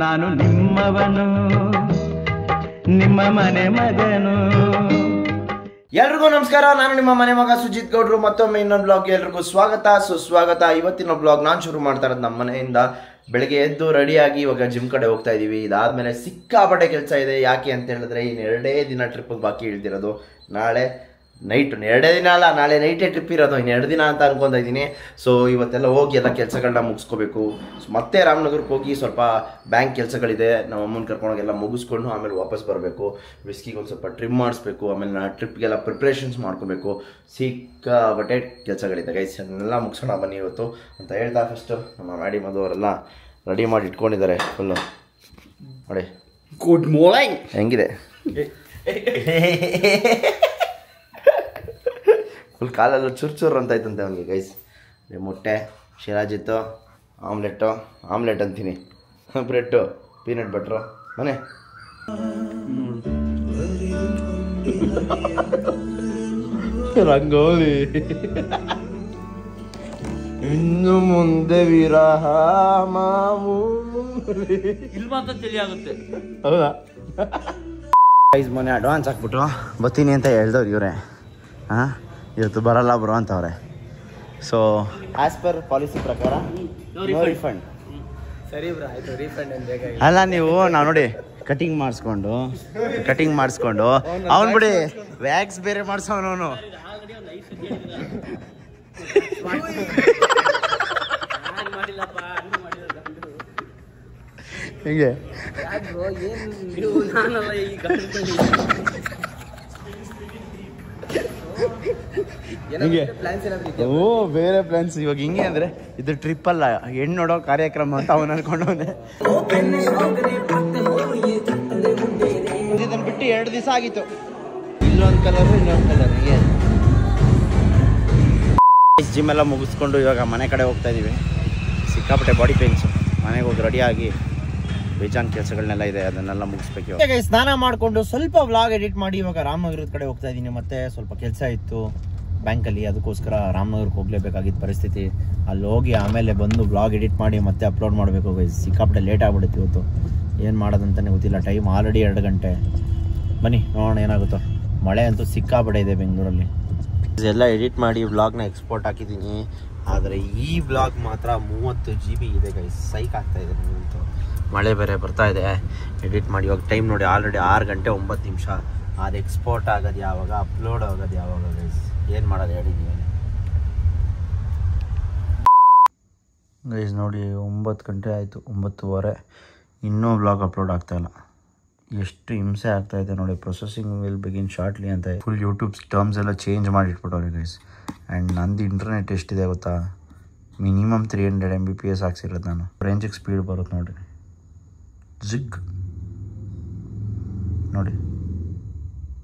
ನಾನು ನಿಮ್ಮವನು, ನಿಮ್ಮ ಮನೆ ಮಗನು. ಎಲ್ರಿಗೂ ನಮಸ್ಕಾರ. ನಾನು ನಿಮ್ಮ ಮನೆ ಮಗ ಸುಜಿತ್ ಗೌಡ್ರು. ಮತ್ತೊಮ್ಮೆ ಇನ್ನೊಂದು ಬ್ಲಾಗ್ ಎಲ್ರಿಗೂ ಸ್ವಾಗತ ಸುಸ್ವಾಗತ. ಇವತ್ತಿನ ಬ್ಲಾಗ್ ನಾನು ಶುರು ಮಾಡ್ತಾ ಇರೋದು ನಮ್ಮ ಮನೆಯಿಂದ. ಬೆಳಗ್ಗೆ ಎದ್ದು ರೆಡಿಯಾಗಿ ಇವಾಗ ಜಿಮ್ ಕಡೆ ಹೋಗ್ತಾ ಇದ್ದೀವಿ. ಇದಾದಮೇಲೆ ಸಿಕ್ಕಾಪಟ್ಟೆ ಕೆಲಸ ಇದೆ. ಯಾಕೆ ಅಂತ ಹೇಳಿದ್ರೆ ಇನ್ನು 2 ದಿನ ಟ್ರಿಪ್ಪಿಗೆ ಬಾಕಿ ಇಳ್ದಿರೋದು. ನಾಳೆ ನೈಟ್ 2 ದಿನ ಅಲ್ಲ, ನಾಳೆ ನೈಟೇ ಟ್ರಿಪ್ ಇರೋದು. ಇನ್ನು 2 ದಿನ ಅಂತ ಅನ್ಕೊತಾ ಇದ್ದೀನಿ. ಸೊ ಇವತ್ತೆಲ್ಲ ಹೋಗಿ ಎಲ್ಲ ಕೆಲಸಗಳನ್ನ ಮುಗಿಸ್ಕೋಬೇಕು. ಮತ್ತೆ ರಾಮನಗರಕ್ಕೆ ಹೋಗಿ ಸ್ವಲ್ಪ ಬ್ಯಾಂಕ್ ಕೆಲಸಗಳಿದೆ. ನಮ್ಮ ಅಮ್ಮನ ಕರ್ಕೊಂಡೋಗೆಲ್ಲ ಮುಗಿಸ್ಕೊಂಡು ಆಮೇಲೆ ವಾಪಸ್ ಬರಬೇಕು. ವಿಸ್ಕಿಗೆ ಒಂದು ಸ್ವಲ್ಪ ಟ್ರಿಮ್ ಮಾಡಿಸ್ಬೇಕು. ಆಮೇಲೆ ನಾನು ಟ್ರಿಪ್ಗೆಲ್ಲ ಪ್ರಿಪ್ರೇಷನ್ಸ್ ಮಾಡ್ಕೋಬೇಕು. ಸಿಕ್ಕಾಪಟ್ಟೆ ಕೆಲಸಗಳಿದೆ ಗೈಸ್. ಅದನ್ನೆಲ್ಲ ಮುಗಿಸೋಣ ಬನ್ನಿ ಇವತ್ತು ಅಂತ ಹೇಳ್ತಾ ಫಸ್ಟು ನಮ್ಮ ಮ್ಯಾಡಿ ಮಧು ಅವರೆಲ್ಲ ರೆಡಿ ಮಾಡಿ ಇಟ್ಕೊಂಡಿದ್ದಾರೆ ಫುಲ್ಲು. ನೋಡಿ ಗುಡ್ ಮಾರ್ನಿಂಗ್. ಹೆಂಗಿದೆ? ಫುಲ್ ಕಾಲೆಲ್ಲ ಚುರ್ಚುರು ಅಂತ ಆಯ್ತಂತೆ ಅವನಿಗೆ ಗೈಸ್. ಮೊಟ್ಟೆ, ಶಿರಾಜಿತ್ತು, ಆಮ್ಲೆಟ್ ಅಂತೀನಿ, ಬ್ರೆಡ್ಡು, ಪೀನಟ್ ಬಟ್ರು ಮನೆ. ರಂಗೋಲಿ ಇನ್ನು ಮುಂದೆ ವಿರಹ ಮಾಮೂಲಿ. ಇಲ್ಲಿ ಮಾತ್ರ ತಿಳಿಯಾಗುತ್ತೆ. ಹೌದಾ ಗೈಸ್? ಮೊನ್ನೆ ಅಡ್ವಾನ್ಸ್ ಹಾಕ್ಬಿಟ್ಟು ಬರ್ತೀನಿ ಅಂತ ಹೇಳ್ದವ್ರು ಇವರೇ. ಹಾಂ, ಇವತ್ತು ಬರಲ್ಲ ಬ್ರೋ ಅಂತವ್ರೆ. ಸೊ ಆಸ್ ಪರ್ ಪಾಲಿಸಿ ಪ್ರಕಾರ ನೋ ರಿಫಂಡ್. ಸರಿ ಬ್ರೋ, ಆಯ್ತು. ರೀಫಂಡ್ ಏನು ಬೇಕಾಗಿಲ್ಲ. ಅಲ್ಲ ನೀವು ನಾವು ನೋಡಿ ಕಟಿಂಗ್ ಮಾಡಿಸ್ಕೊಂಡು ಅವ್ನು ಬಿಡಿ ವ್ಯಾಕ್ಸ್ ಬೇರೆ ಮಾಡಿಸೋನು. ಹೇಗೆ ಓ ಬೇರೆ ಪ್ಲಾನ್ಸ್ ಇವಾಗ ಹಿಂಗೆ ಅಂದ್ರೆ ಇದು ಟ್ರಿಪ್ ಅಲ್ಲ, ಹೆಣ್ಣು ನೋಡೋ ಕಾರ್ಯಕ್ರಮ ಅಂತ ಅವನು ಅನ್ಕೊಂಡವನೆ. ಇದನ್ನು ಬಿಟ್ಟು 2 ದಿವಸ ಆಗಿತ್ತು. ಇಲ್ಲೊಂದು ಕಲರ್ ಇನ್ನೊಂದು ಕಲರ್. ಹೀಗೆ ಜಿಮ್ ಎಲ್ಲ ಮುಗಿಸ್ಕೊಂಡು ಇವಾಗ ಮನೆ ಕಡೆ ಹೋಗ್ತಾ ಇದೀವಿ. ಸಿಕ್ಕಾಪಟ್ಟೆ ಬಾಡಿ ಪೇನ್ಸು. ಮನೆಗೆ ಹೋಗಿ ರೆಡಿಯಾಗಿ ಬೇಜಾನ್ ಕೆಲಸಗಳನ್ನೆಲ್ಲ ಇದೆ, ಅದನ್ನೆಲ್ಲ ಮುಗಿಸ್ಬೇಕು. ಸ್ನಾನ ಮಾಡಿಕೊಂಡು ಸ್ವಲ್ಪ ವ್ಲಾಗ್ ಎಡಿಟ್ ಮಾಡಿ ಇವಾಗ ರಾಮನಗರದ ಕಡೆ ಹೋಗ್ತಾ ಇದ್ದೀನಿ. ಮತ್ತೆ ಸ್ವಲ್ಪ ಕೆಲಸ ಇತ್ತು ಬ್ಯಾಂಕಲ್ಲಿ, ಅದಕ್ಕೋಸ್ಕರ ರಾಮನಗರಕ್ಕೆ ಹೋಗ್ಲೇಬೇಕಾಗಿದ್ದ ಪರಿಸ್ಥಿತಿ. ಅಲ್ಲಿ ಹೋಗಿ ಆಮೇಲೆ ಬಂದು ವ್ಲಾಗ್ ಎಡಿಟ್ ಮಾಡಿ ಮತ್ತೆ ಅಪ್ಲೋಡ್ ಮಾಡಬೇಕು. ಸಿಕ್ಕಾಪಟ್ಟೆ ಲೇಟ್ ಆಗ್ಬಿಡುತ್ತೆ ಇವತ್ತು. ಏನು ಮಾಡೋದಂತಾನೆ ಗೊತ್ತಿಲ್ಲ. ಟೈಮ್ ಆಲ್ರೆಡಿ 2 ಗಂಟೆ. ಬನ್ನಿ ನೋಡೋಣ ಏನಾಗುತ್ತೋ. ಮಳೆ ಅಂತೂ ಸಿಕ್ಕಾಪಟ್ಟೆ ಇದೆ ಬೆಂಗಳೂರಲ್ಲಿ. ಎಲ್ಲ ಎಡಿಟ್ ಮಾಡಿ ವ್ಲಾಗ್ನ ಎಕ್ಸ್ಪೋರ್ಟ್ ಹಾಕಿದ್ದೀನಿ. ಆದರೆ ಈ ವ್ಲಾಗ್ ಮಾತ್ರ 30 GB ಇದೆ ಗೈಸ್. ಸೈಕ್ ಆಗ್ತಾ ಇದೆ ನನಗಂತೂ. ಮಳೆ ಬೇರೆ ಬರ್ತಾ ಇದೆ. ಎಡಿಟ್ ಮಾಡಿ ಇವಾಗ ಟೈಮ್ ನೋಡಿ ಆಲ್ರೆಡಿ 6 ಗಂಟೆ 9 ನಿಮಿಷ. ಅದು ಎಕ್ಸ್ಪೋರ್ಟ್ ಆಗೋದು ಯಾವಾಗ, ಅಪ್ಲೋಡ್ ಆಗೋದು ಯಾವಾಗ ಗೈಸ್? ಏನು ಮಾಡೋದು ಹೇಳಿದ್ದೀನಿ ಗೈಸ್. ನೋಡಿ 9 ಗಂಟೆ ಆಯಿತು, 9:15. ಇನ್ನೂ ವ್ಲಾಗ್ ಅಪ್ಲೋಡ್ ಆಗ್ತಾಯಿಲ್ಲ. ಎಷ್ಟು ಹಿಂಸೆ ಆಗ್ತಾಯಿದೆ ನೋಡಿ. ಪ್ರೊಸೆಸಿಂಗ್ ವಿಲ್ ಬಿಗಿನ್ ಶಾರ್ಟ್ಲಿ ಅಂತ ಫುಲ್ ಯೂಟ್ಯೂಬ್ ಟರ್ಮ್ಸ್ ಎಲ್ಲ ಚೇಂಜ್ ಮಾಡಿ ಇಟ್ಬಿಟ್ಟವ್ರೆ ಗೈಸ್. ಆ್ಯಂಡ್ ನಂದು ಇಂಟರ್ನೆಟ್ ಎಷ್ಟಿದೆ ಗೊತ್ತಾ? ಮಿನಿಮಮ್ 300 Mbps ಹಾಕ್ಸಿರೋದು ನಾನು. ರೇಂಜಿಗೆ ಸ್ಪೀಡ್ ಬರುತ್ತೆ ನೋಡಿರಿ. ಜಿಗ್ ನೋಡಿ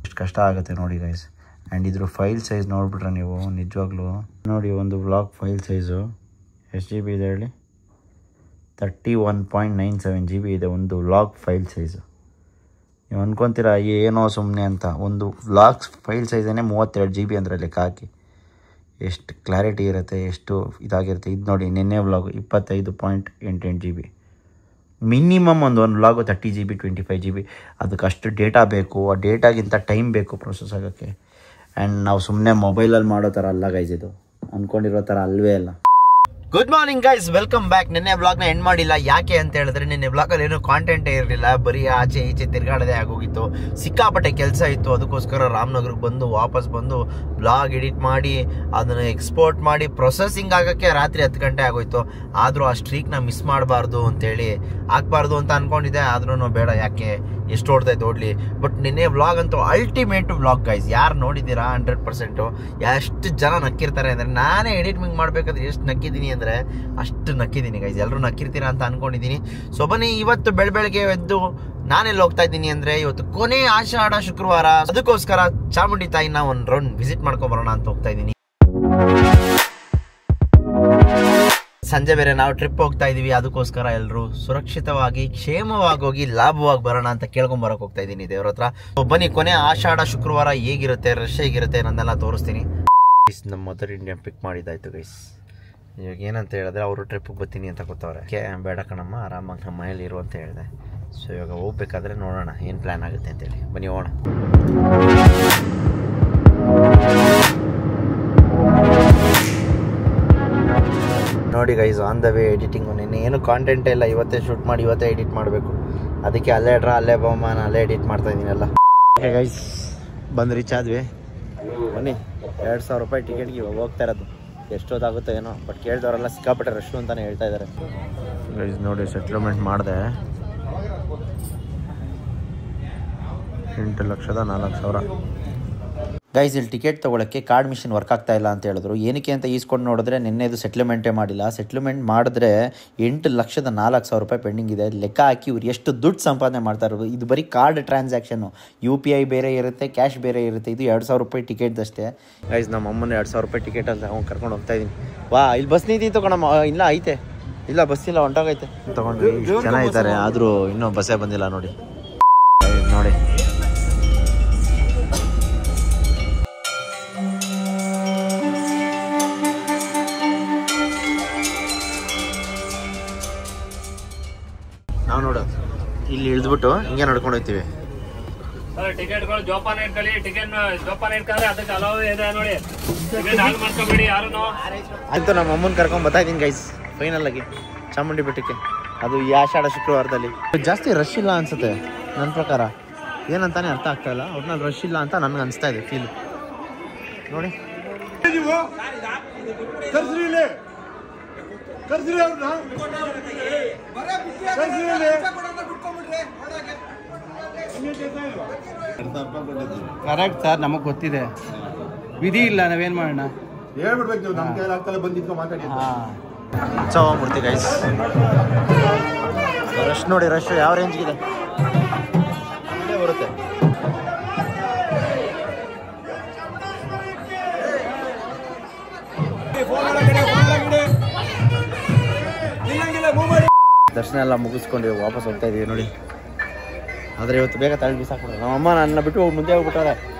ಎಷ್ಟು ಕಷ್ಟ ಆಗುತ್ತೆ ನೋಡಿ ಗೈಸ್. ಆ್ಯಂಡ್ ಇದ್ರ ಫೈಲ್ ಸೈಜ್ ನೋಡಿಬಿಟ್ರೆ ನೀವು ನಿಜವಾಗ್ಲೂ ನೋಡಿ. ಒಂದು ವ್ಲಾಗ್ ಫೈಲ್ ಸೈಜು ಎಷ್ಟು GB ಇದೆ ಹೇಳಿ? 31.97 GB ಇದೆ ಒಂದು ವ್ಲಾಗ್ ಫೈಲ್ ಸೈಜು. ನೀವು ಅಂದ್ಕೊತೀರಾ ಏನೋ ಸುಮ್ಮನೆ ಅಂತ. ಒಂದು ವ್ಲಾಗ್ ಫೈಲ್ ಸೈಜೇನೆ 32 GB ಅಂದರೆ ಲೆಕ್ಕ ಹಾಕಿ ಎಷ್ಟು ಕ್ಲಾರಿಟಿ ಇರುತ್ತೆ, ಎಷ್ಟು ಇದಾಗಿರುತ್ತೆ. ಇದು ನೋಡಿ ನಿನ್ನೆ ವ್ಲಾಗ್ 25.88 GB. ಮಿನಿಮಮ್ ಒಂದು ವ್ಲಾಗು 30 GB 25 GB. ಅದಕ್ಕಷ್ಟು ಡೇಟಾ ಬೇಕು. ಆ ಡೇಟಾಗಿಂತ ಟೈಮ್ ಬೇಕು ಪ್ರೊಸೆಸ್ ಆಗೋಕ್ಕೆ. ಆ್ಯಂಡ್ ನಾವು ಸುಮ್ಮನೆ ಮೊಬೈಲಲ್ಲಿ ಮಾಡೋ ಥರ ಅಲ್ಲ ಗೈಸ್, ಇದು ಅಂದ್ಕೊಂಡಿರೋ ಥರ ಅಲ್ವೇ ಅಲ್ಲ. Good morning guys, welcome back. ನಿನ್ನೆ ಬ್ಲಾಗ್ನ ಎಂಡ್ ಮಾಡಿಲ್ಲ. ಯಾಕೆ ಅಂತ ಹೇಳಿದ್ರೆ ನಿನ್ನೆ ಬ್ಲಾಗಲ್ಲಿ ಏನೂ ಕಾಂಟೆಂಟೇ ಇರಲಿಲ್ಲ. ಬರೀ ಆಚೆ ಈಚೆ ತಿರ್ಗಾಡೋದೇ ಆಗೋಗಿತ್ತು. ಸಿಕ್ಕಾಪಟ್ಟೆ ಕೆಲಸ ಇತ್ತು. ಅದಕ್ಕೋಸ್ಕರ ರಾಮನಗರಕ್ಕೆ ಬಂದು ವಾಪಸ್ ಬಂದು ಬ್ಲಾಗ್ ಎಡಿಟ್ ಮಾಡಿ ಅದನ್ನು ಎಕ್ಸ್ಪೋರ್ಟ್ ಮಾಡಿ ಪ್ರೊಸೆಸಿಂಗ್ ಆಗೋಕ್ಕೆ ರಾತ್ರಿ 10 ಗಂಟೆ ಆಗೋಯ್ತು. ಆದರೂ ಆ ಸ್ಟ್ರೀಕ್ನ ಮಿಸ್ ಮಾಡಬಾರ್ದು ಅಂತೇಳಿ ಹಾಕ್ಬಾರ್ದು ಅಂತ ಅಂದ್ಕೊಂಡಿದ್ದೆ. ಆದ್ರೂ ಬೇಡ, ಯಾಕೆ ಎಷ್ಟು ಓಡ್ತಾಯಿತ್ತು ಓಡಲಿ. ಬಟ್ ನಿನ್ನೆ ವ್ಲಾಗ್ ಅಂತೂ ಅಲ್ಟಿಮೇಟ್ ವ್ಲಾಗ್ ಗೈಸ್. ಯಾರು ನೋಡಿದ್ದೀರಾ 100%. ಎಷ್ಟು ಜನ ನಕ್ಕಿರ್ತಾರೆ ಅಂದರೆ, ನಾನೇ ಎಡಿಟಿಂಗ್ ಮಾಡಬೇಕಾದ್ರೆ ಎಷ್ಟು ನಕ್ಕಿದ್ದೀನಿ ಅಂದರೆ ಅಷ್ಟು ನಕ್ಕಿದ್ದೀನಿ ಗೈಸ್. ಎಲ್ಲರೂ ನಕ್ಕಿರ್ತೀರಾ ಅಂತ ಅಂದ್ಕೊಂಡಿದ್ದೀನಿ. ಸೊ ಬನ್ನಿ, ಇವತ್ತು ಬೆಳಗ್ಗೆ ಎದ್ದು ನಾನೆಲ್ಲಿ ಹೋಗ್ತಾ ಇದ್ದೀನಿ ಅಂದರೆ, ಇವತ್ತು ಕೊನೆ ಆಷಾಢ ಶುಕ್ರವಾರ. ಅದಕ್ಕೋಸ್ಕರ ಚಾಮುಂಡಿ ತಾಯಿನ ಒಂದು ರೌಂಡ್ ವಿಸಿಟ್ ಮಾಡ್ಕೊಂಬರೋಣ ಅಂತ ಹೋಗ್ತಾ ಇದ್ದೀನಿ. ಸಂಜೆ ಬೇರೆ ನಾವು ಟ್ರಿಪ್ ಹೋಗ್ತಾ ಇದೀವಿ. ಅದಕ್ಕೋಸ್ಕರ ಎಲ್ಲರೂ ಸುರಕ್ಷಿತವಾಗಿ ಕ್ಷೇಮವಾಗಿ ಹೋಗಿ ಲಾಭವಾಗಿ ಬರೋಣ ಅಂತ ಕೇಳ್ಕೊಂಬರಕ್ಕೆ ಹೋಗ್ತಾ ಇದ್ದೀನಿ ದೇವ್ರ ಹತ್ರ. ಬನ್ನಿ, ಕೊನೆ ಆಷಾಢ ಶುಕ್ರವಾರ ಹೇಗಿರುತ್ತೆ, ರಶ್ ಹೇಗಿರುತ್ತೆ ಅನ್ನೋದೆಲ್ಲ ತೋರಿಸ್ತೀನಿ. ನಮ್ಮ ಮದರ್ ಇಂಡಿಯನ್ ಪಿಕ್ ಮಾಡಿದ್ದಾಯ್ತು ಗೈಸ್. ಇವಾಗ ಏನಂತ ಹೇಳಿದ್ರೆ ಅವರು ಟ್ರಿಪ್ಪಿಗೆ ಬರ್ತೀನಿ ಅಂತ ಕೂತವ್ರೆ. ಬೇಡ ಕಣಮ್ಮ, ಆರಾಮಾಗಿ ನಮ್ಮ ಮನೇಲಿ ಇರು ಅಂತ ಹೇಳಿದೆ. ಸೊ ಇವಾಗ ಹೋಗ್ಬೇಕಾದ್ರೆ ನೋಡೋಣ ಏನು ಪ್ಲ್ಯಾನ್ ಆಗುತ್ತೆ ಅಂತೇಳಿ. ಬನ್ನಿ ಹೋಗೋಣ. ನೋಡಿ guys, on the way editing. ನಿನ್ನೆ ಏನು ಕಾಂಟೆಂಟೇ ಇಲ್ಲ, ಇವತ್ತೇ ಶೂಟ್ ಮಾಡಿ ಇವತ್ತೇ ಎಡಿಟ್ ಮಾಡಬೇಕು. ಅದಕ್ಕೆ ಅಲ್ಲೇ ಡ್ರಾ ಅಲ್ಲೇ ಬೊಮ್ಮ ನಾನು ಅಲ್ಲೇ ಎಡಿಟ್ ಮಾಡ್ತಾ ಇದ್ದೀನಿ ಎಲ್ಲ. ಓಕೆ ಗೈಸ್, ಬಂದು ರೀಚ್ ಆದ್ವಿ. ಬನ್ನಿ, 2000 ರೂಪಾಯಿ ಟಿಕೆಟ್ಗೆ ಇವಾಗ ಹೋಗ್ತಾ ಇರೋದು. ಎಷ್ಟೊತ್ತಾಗುತ್ತೋ ಏನೋ, ಬಟ್ ಕೇಳಿದವರೆಲ್ಲ ಸಿಕ್ಕಾಪಟ್ಟೆ ರಶ್ನು ಅಂತಲೇ ಹೇಳ್ತಾ ಇದ್ದಾರೆ. ಗೈಸ್ ನೋಡಿ, ಸೆಟ್ಲ್ಮೆಂಟ್ ಮಾಡಿದೆ 8,04,000. ಗೈಸ್, ಇಲ್ಲಿ ಟಿಕೆಟ್ ತೊಗೊಳಕ್ಕೆ ಕಾರ್ಡ್ ಮಿಷಿನ್ ವರ್ಕ್ ಆಗ್ತಾ ಇಲ್ಲ ಅಂತ ಹೇಳಿದ್ರು. ಏನಕ್ಕೆ ಅಂತ ಈಸ್ಕೊಂಡು ನೋಡಿದ್ರೆ ನಿನ್ನೆದು ಸೆಟ್ಲ್ಮೆಂಟೇ ಮಾಡಿಲ್ಲ. ಸೆಟ್ಲ್ಮೆಂಟ್ ಮಾಡಿದ್ರೆ 8,04,000 ರೂಪಾಯಿ ಪೆಂಡಿಂಗ್ ಇದೆ. ಲೆಕ್ಕ ಹಾಕಿ ಇವ್ರು ಎಷ್ಟು ದುಡ್ಡು ಸಂಪಾದನೆ ಮಾಡ್ತಾ ಇರೋದು. ಇದು ಬರೀ ಕಾರ್ಡ್ ಟ್ರಾನ್ಸಾಕ್ಷನ್ನು. UPI ಬೇರೆ ಇರುತ್ತೆ, ಕ್ಯಾಶ್ ಬೇರೆ ಇರುತ್ತೆ. ಇದು 2,000 ರೂಪಾಯಿ ಟಿಕೆಟ್ದಷ್ಟೇ. ಗೈಸ್, ನಮ್ಮ ಅಮ್ಮನ 2,000 ರೂಪಾಯಿ ಟಿಕೆಟ್ ಅಂತ ಅವ್ನು ಕರ್ಕೊಂಡು ಹೋಗ್ತಾ ಇದ್ದೀನಿ. ವಾ, ಇಲ್ಲಿ ಬಸ್ ನಿಂತಿತ್ತು ಕಣಮ್ಮ. ಇಲ್ಲ ಐತೆ, ಇಲ್ಲ ಬಸ್ ಇಲ್ಲ, ಹೊಂಟೋಗೈತೆ. ತೊಗೊಂಡ್ವಿ. ಇಷ್ಟು ಜನ ಇದ್ದಾರೆ, ಆದರೂ ಇನ್ನೂ ಬಸ್ಸೇ ಬಂದಿಲ್ಲ ನೋಡಿ. ನೋಡಿ ನಾವು ನೋಡು, ಇಲ್ಲಿ ಇಳಿದ್ಬಿಟ್ಟು ಹಿಂಗೆ ನಡ್ಕೊಂಡು ಹೋಗ್ತೀವಿ. ಟಿಕೆಟ್ಗಳು ಜೋಪಾನ ಇಟ್ಕೊಳ್ಳಿ. ಟಿಕೆಟ್ ಜೋಪಾನ ಇಟ್ಕೊಂಡ್ರೆ ಅದಕ್ಕೆ ಅಲೋ ಇದೆ ನೋಡಿ. ಮಾಡ್ಕೋಬೇಡಿ ಯಾರು. ಆಯ್ತು, ನಮ್ಮ ಅಮ್ಮನ ಕರ್ಕೊಂಡು ಬರ್ತಾ ಇದ್ದೀನಿ ಗೈಸ್ ಫೈನಲ್ ಆಗಿ ಚಾಮುಂಡಿ ಬೆಟ್ಟಕ್ಕೆ. ಅದು ಈ ಆಷಾಢ ಶುಕ್ರವಾರದಲ್ಲಿ ಜಾಸ್ತಿ ರಶ್ ಇಲ್ಲ ಅನ್ಸುತ್ತೆ ನನ್ನ ಪ್ರಕಾರ. ಏನಂತಾನೆ ಅರ್ಥ ಆಗ್ತಾ ಇಲ್ಲ. ಒಟ್ನಲ್ಲಿ ರಶ್ ಇಲ್ಲ ಅಂತ ನನಗೆ ಅನಿಸ್ತಾ ಇದೆ ಫೀಲ್. ನೋಡಿ ಕರೆಕ್ಟ್ ಸರ್, ನಮಗೆ ಗೊತ್ತಿದೆ. ವಿಧಿ ಇಲ್ಲ, ನಾವೇನ್ ಮಾಡೋಣ. ಹೇಳ್ಬಿಡ್ಬೇಕು ನೀವು, ನಮ್ಮ ಕೈಯಲ್ಲಿ ಆಗ್ತಲ್ಲ ಬಂದಿದ್ಕೊ ಮಾತಾಡಿ. ಉತ್ಸವ ಮೂರ್ತಿ ಗೈಸ್. ರಶ್ ನೋಡಿ, ರಶ್ ಯಾವ ರೇಂಜ್ಗಿದೆ ಬರುತ್ತೆ. ದರ್ಶನ ಎಲ್ಲ ಮುಗಿಸ್ಕೊಂಡು ವಾಪಸ್ ಹೋಗ್ತಾ ಇದೀವಿ ನೋಡಿ. ಆದರೆ ಇವತ್ತು ಬೇಗ ತಳ್ಳಿ ಬಿಸಾಕ್ಬಿಡೋದು. ನಮ್ಮಮ್ಮ ನನ್ನ ಬಿಟ್ಟು ಮುಂದೆ ಹೋಗ್ಬಿಟ್ಟವ್ರೆ.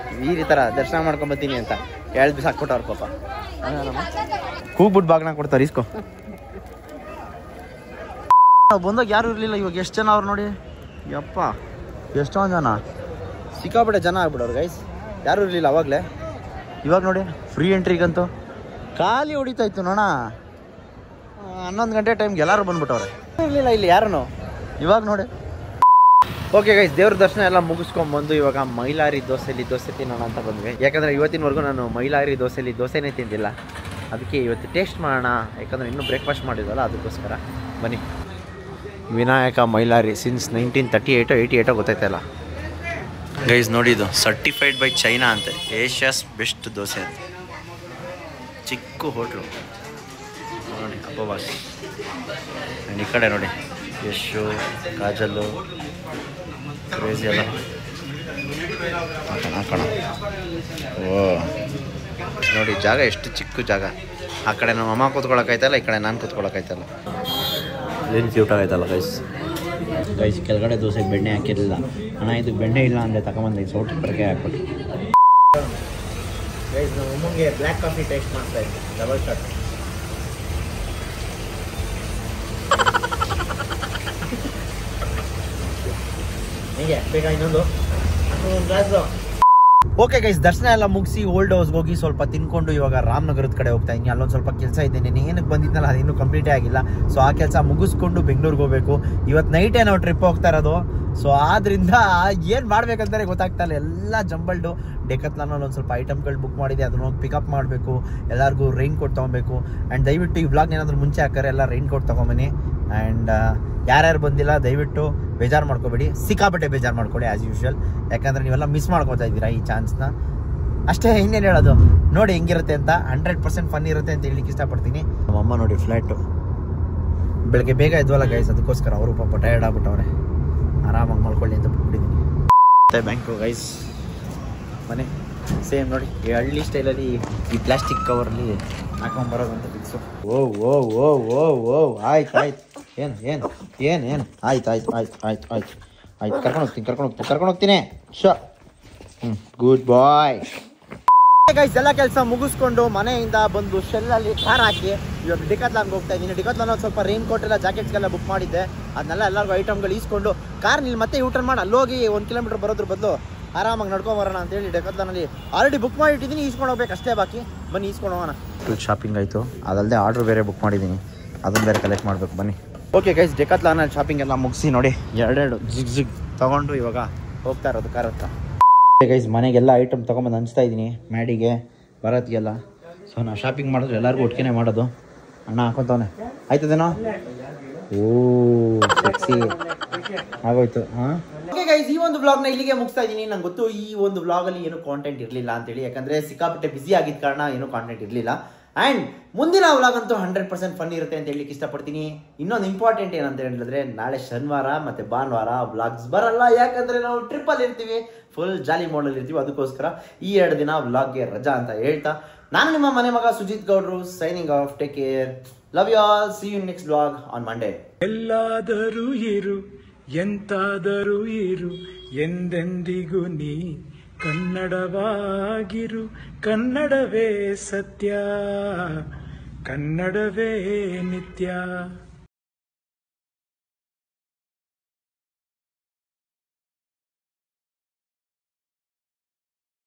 ಈ ಥರ ದರ್ಶನ ಮಾಡ್ಕೊಂಬತ್ತೀನಿ ಅಂತ ಎಳ್ದು ಬಿಸಾಕ್ಬಿಟ್ಟವ್ರ ಪಾಪ. ಕೂಗ್ಬಿಟ್ಟು ಬಾಗ್ನ ಕೊಡ್ತಾರೆ, ಇಸ್ಕೊ. ಬಂದಾಗ ಯಾರು ಇರಲಿಲ್ಲ. ಇವಾಗ ಎಷ್ಟು ಜನ ಅವ್ರು ನೋಡಿ. ಯಪ್ಪ, ಎಷ್ಟೊಂದು ಜನ, ಸಿಕ್ಕಾಪಟ್ಟೆ ಜನ ಆಗ್ಬಿಡೋರು ಗೈಸ್. ಯಾರು ಇರಲಿಲ್ಲ ಅವಾಗಲೇ. ಇವಾಗ ನೋಡಿ, ಫ್ರೀ ಎಂಟ್ರಿಗಂತೂ ಖಾಲಿ ಹೊಡಿತಾ ಇತ್ತು ನೋಣ. 11 ಗಂಟೆ ಟೈಮ್ಗೆ ಎಲ್ಲರೂ ಬಂದ್ಬಿಟ್ಟವ್ರೆ. ಇರಲಿಲ್ಲ ಇಲ್ಲಿ ಯಾರೂ. ಇವಾಗ ನೋಡಿ. ಓಕೆ ಗೈಸ್, ದೇವ್ರ ದರ್ಶನ ಎಲ್ಲ ಮುಗಿಸ್ಕೊಂಡ್ಬಂದು ಇವಾಗ ಮೈಲಾರಿ ದೋಸೆಲಿ ದೋಸೆ ತಿನ್ನೋಣ ಅಂತ ಬಂದ್ವಿ. ಯಾಕಂದರೆ ಇವತ್ತಿನವರೆಗೂ ನಾನು ಮೈಲಾರಿ ದೋಸೆಲಿ ದೋಸೆನೇ ತಿಂದಿಲ್ಲ. ಅದಕ್ಕೆ ಇವತ್ತು ಟೇಸ್ಟ್ ಮಾಡೋಣ, ಯಾಕಂದರೆ ಇನ್ನೂ ಬ್ರೇಕ್ಫಾಸ್ಟ್ ಮಾಡಿದ್ವಲ್ಲ ಅದಕ್ಕೋಸ್ಕರ. ಬನ್ನಿ. ವಿನಾಯಕ ಮೈಲಾರಿ ಸಿನ್ಸ್ 1938 ಗೊತ್ತೈತಲ್ಲ ಗೈಸ್. ನೋಡಿ, ಇದು ಸರ್ಟಿಫೈಡ್ ಬೈ ಚೈನಾ ಅಂತೆ. ಏಷ್ಯಾಸ್ ಬೆಸ್ಟ್ ದೋಸೆ ಅಂತ. ಚಿಕ್ಕ ಹೋಟ್ಲು ನೋಡಿ, ಅಪ್ಪವಾಸ್. ಆ್ಯಂಡ್ ಈ ಕಡೆ ನೋಡಿ, ಯಶು, ಕಾಜಲ್ಲು, ಕ್ರೇಜಿ ಎಲ್ಲ ಹಾಕೋಣ. ಓ ನೋಡಿ, ಜಾಗ ಎಷ್ಟು ಚಿಕ್ಕ ಜಾಗ. ಆ ಕಡೆ ನಮ್ಮ ಅಮ್ಮ ಕೂತ್ಕೊಳ್ಳೋಕ್ಕಾಯ್ತಲ್ಲ, ಈ ಕಡೆ ನಾನು ಕೂತ್ಕೊಳ್ಳೋಕ್ಕಾಯ್ತಲ್ಲ. ಏನು ಕ್ಯೂಟ್ ಆಗೈತಲ್ಲ ಗೈಸ್. ಗೈಸ್, ಕೆಳಗಡೆ ದೋಸೆಗೆ ಬೆಣ್ಣೆ ಹಾಕಿರಲಿಲ್ಲ. ಅಣ್ಣ ಇದು ಬೆಣ್ಣೆ ಇಲ್ಲ ಅಂದರೆ ತಗೊಂಬಂದು ಸೌಟ್ ಪರಕೆ ಹಾಕ್ಬಿಟ್ಟು. ಗೈಸ್, ನಮ್ಮ ಅಮ್ಮಂಗೆ ಬ್ಲ್ಯಾಕ್ ಕಾಫಿ ಟೇಸ್ಟ್ ಮಾಡ್ತಾ ಇದ್ದೆ, ಡಬಲ್ ಶಾಟ್. ಹೇಗೆ ಬೇಕಾ ಇನ್ನೊಂದು ಗ್ಲಾಸು? ಓಕೆ ಗೈಸ್, ದರ್ಶನ ಎಲ್ಲ ಮುಗಿಸಿ ಓಲ್ಡ್ ಹೌಸ್ಗೆ ಹೋಗಿ ಸ್ವಲ್ಪ ತಿನ್ಕೊಂಡು ಇವಾಗ ರಾಮನಗರದ ಕಡೆ ಹೋಗ್ತಾ ಇದ್ದೀನಿ. ಅಲ್ಲೊಂದು ಸ್ವಲ್ಪ ಕೆಲಸ ಇದೆ. ನೀನು ಏನಕ್ಕೆ ಬಂದಿದ್ದನಲ್ಲ ಅದು ಇನ್ನೂ ಕಂಪ್ಲೀಟೇ ಆಗಿಲ್ಲ. ಸೊ ಆ ಕೆಲಸ ಮುಗಿಸ್ಕೊಂಡು ಬೆಂಗಳೂರಿಗೆ ಹೋಗಬೇಕು. ಇವತ್ತು ನೈಟೇ ನಾವು ಟ್ರಿಪ್ ಹೋಗ್ತಾ ಇರೋದು. ಸೊ ಆದ್ದರಿಂದ ಏನು ಮಾಡ್ಬೇಕಂತಾರೆ ಗೊತ್ತಾಗ್ತಾ ಇಲ್ಲ. ಎಲ್ಲ ಜಂಬಲ್ಡು. ಡೆಕತ್ಲಾನಲ್ಲಿ ಒಂದು ಸ್ವಲ್ಪ ಐಟಮ್ಗಳು ಬುಕ್ ಮಾಡಿದೆ, ಅದನ್ನ ಹೋಗಿ ಪಿಕಪ್ ಮಾಡಬೇಕು. ಎಲ್ಲರಿಗೂ ರೈನ್ ಕೋಟ್ ತೊಗೊಬೇಕು. ಆ್ಯಂಡ್ ದಯವಿಟ್ಟು ಈ ವ್ಲಾಗ್ ಏನಾದರೂ ಮುಂಚೆ ಹಾಕಾರೆ ಎಲ್ಲ ರೈನ್ ಕೋಟ್ ತೊಗೊಂಬನ್ನಿ. ಆ್ಯಂಡ್ ಯಾರ್ಯಾರು ಬಂದಿಲ್ಲ ದಯವಿಟ್ಟು ಬೇಜಾರು ಮಾಡ್ಕೋಬೇಡಿ, ಸಿಕ್ಕಾಪಟ್ಟೆ ಬೇಜಾರು ಮಾಡ್ಕೊಳ್ಳಿ ಆ್ಯಸ್ ಯೂಶ್ವಲ್. ಯಾಕಂದರೆ ನೀವೆಲ್ಲ ಮಿಸ್ ಮಾಡ್ಕೋತಾ ಇದ್ದೀರಾ ಈ ಚಾನ್ಸ್ನ. ಅಷ್ಟೇ, ಇನ್ನೇನು ಹೇಳೋದು. ನೋಡಿ ಹೆಂಗಿರುತ್ತೆ ಅಂತ. 100% ಫನ್ ಇರುತ್ತೆ ಅಂತ ಹೇಳಲಿಕ್ಕೆ ಇಷ್ಟಪಡ್ತೀನಿ. ನಮ್ಮಮ್ಮ ನೋಡಿ ಫ್ಲ್ಯಾಟು. ಬೆಳಗ್ಗೆ ಬೇಗ ಎದ್ವಲ್ಲ ಗೈಸ್, ಅದಕ್ಕೋಸ್ಕರ ಅವರು ಪಾಪ ಟಯರ್ಡ್ ಆಗ್ಬಿಟ್ಟವ್ರೆ. ಆರಾಮಾಗಿ ಮಲ್ಕೊಳ್ಳಿ ಅಂತ ಬಿಟ್ಬಿಟ್ಟಿದ್ದೀನಿ. ಮತ್ತೆ ಬ್ಯಾಂಕು ಗೈಸ್ ಮನೆ ಸೇಮ್ ನೋಡಿ, ಈ ಹಳ್ಳಿ ಸ್ಟೈಲಲ್ಲಿ ಈ ಪ್ಲಾಸ್ಟಿಕ್ ಕವರಲ್ಲಿ ಹಾಕೊಂಬರೋದು ಅಂತ ಫಿಕ್ಸು. ಓ ಓ ಓ ಓ ಓ ಆಯ್ತು ಆಯ್ತು. ಏನು ಆಯ್ತು ಕರ್ಕೊಂಡು ಹೋಗ್ತೀನಿ. ಶೋ ಗುಡ್ ಬಾಯ್. ಗೈಸ್ ಎಲ್ಲ ಕೆಲಸ ಮುಗಿಸ್ಕೊಂಡು ಮನೆಯಿಂದ ಬಂದು ಶೆಲ್ಲಲ್ಲಿ ಕಾರ್ ಹಾಕಿ ಇವಾಗ ಡಿಕಾತ್ಲಾನ್ಗೆ ಹೋಗ್ತಾ ಇದ್ದೀನಿ. ಡಿಕಾತ್ಲಾನ್ ಸ್ವಲ್ಪ ರೈನ್ ಕೋಟ್ ಎಲ್ಲ ಜಾಕೆಟ್ಸ್ಗೆಲ್ಲ ಬುಕ್ ಮಾಡಿದ್ದೆ. ಅದನ್ನೆಲ್ಲ ಎಲ್ಲರಿಗೂ ಐಟಮ್ಗಳು ಈಸ್ಕೊಂಡು ಕಾರ್ ಇಲ್ಲಿ ಮತ್ತೆ ಯೂಟರ್ನ್ ಮಾಡಿ ಅಲ್ಲೋಗಿ 1 ಕಿಲೋಮೀಟರ್ ಬರೋದ್ರ ಬದಲು ಆರಾಮಾಗಿ ನಡ್ಕೊಂಬರೋಣ ಅಂತೇಳಿ ಡೆಕಾತ್ಲಾನಲ್ಲಿ ಆಲ್ರೆಡಿ ಬುಕ್ ಮಾಡಿಟ್ಟಿದ್ದೀನಿ. ಈಸ್ಕೊಂಡು ಹೋಗ್ಬೇಕು ಅಷ್ಟೇ ಬಾಕಿ. ಬನ್ನಿ ಈಸ್ಕೊಂಡು ಹೋಗೋಣ. ಶಾಪಿಂಗ್ ಆಯಿತು, ಅದಲ್ಲದೆ ಆರ್ಡ್ರ್ ಬೇರೆ ಬುಕ್ ಮಾಡಿದ್ದೀನಿ, ಅದನ್ನು ಬೇರೆ ಕಲೆಕ್ಟ್ ಮಾಡಬೇಕು. ಬನ್ನಿ. ಓಕೆ ಗೈಸ್, ಡೆಕಾತ್ಲಾನಲ್ಲಿ ಶಾಪಿಂಗ್ ಎಲ್ಲ ಮುಗಿಸಿ ನೋಡಿ 2 ಜಿಗ್ ತೊಗೊಂಡು ಇವಾಗ ಹೋಗ್ತಾ ಇರೋದು ಕಾರ್ ಹತ್ರ. ಗೈಸ್ ಮನೆಗೆಲ್ಲ ಐಟಮ್ ತೊಗೊಂಬಂದು ಹಂಚ್ತಾ ಇದ್ದೀನಿ, ಮ್ಯಾಡಿಗೆ ಭರತ್ಗೆಲ್ಲ. ಸೊ ನಾವು ಶಾಪಿಂಗ್ ಮಾಡಿದ್ರೆ ಎಲ್ಲರಿಗೂ ಒಟ್ಟಿಗೆ ಮಾಡೋದು. ಅಣ್ಣ ಹಾಕೊತವನೆ ಆಯ್ತದೇನೋ. ಓ ಸೆಕ್ಸಿ ಆಗೋಯ್ತು. ಹಾಂ ಓಕೆ ಗೈಸ್, ಈ ಒಂದು ವ್ಲಾಗ್ನ ಇಲ್ಲಿಗೆ ಮುಗಿಸ್ತಾ ಇದ್ದೀನಿ. ನಂಗೆ ಗೊತ್ತು ಈ ಒಂದು ವ್ಲಾಗಲ್ಲಿ ಏನು ಕಾಂಟೆಂಟ್ ಇರಲಿಲ್ಲ ಅಂತೇಳಿ, ಯಾಕಂದರೆ ಸಿಕ್ಕಾಪಟ್ಟೆ ಬ್ಯುಸಿ ಆಗಿದ್ದ ಕಾರಣ ಏನೂ ಕಾಂಟೆಂಟ್ ಇರಲಿಲ್ಲ. ಆ್ಯಂಡ್ ಮುಂದಿನ ವ್ಲಾಗ್ ಅಂತೂ 100% ಫನ್ ಇರುತ್ತೆ ಅಂತ ಹೇಳಲಿಕ್ಕೆ ಇಷ್ಟಪಡ್ತೀನಿ. ಇನ್ನೊಂದು ಇಂಪಾರ್ಟೆಂಟ್ ಏನಂತ ಹೇಳಿದ್ರೆ, ನಾಳೆ ಶನಿವಾರ ಮತ್ತು ಭಾನುವಾರ ವ್ಲಾಗ್ಸ್ ಬರಲ್ಲ, ಯಾಕಂದರೆ ನಾವು ಟ್ರಿಪ್ಪಲ್ಲಿ ಇರ್ತೀವಿ, ಫುಲ್ ಜಾಲಿ ಮೋಡಲ್ಲಿ ಇರ್ತೀವಿ. ಅದಕ್ಕೋಸ್ಕರ ಈ 2 ದಿನ ವ್ಲಾಗ್ಗೆ ರಜಾ ಅಂತ ಹೇಳ್ತಾ ನಾನು ನಿಮ್ಮ ಮನೆ ಮಗ ಸುಜಿತ್ ಗೌಡ್ರು signing off. Take care, love you all, see you next vlog on Monday. ಎಲ್ಲಾದರೂ ಇರು, ಎಂತಾದರೂ ಇರು, ಎಂದೆಂದಿಗೂ ನೀ ಕನ್ನಡವಾಗಿರು. ಕನ್ನಡವೇ ಸತ್ಯ, ಕನ್ನಡವೇ ನಿತ್ಯ.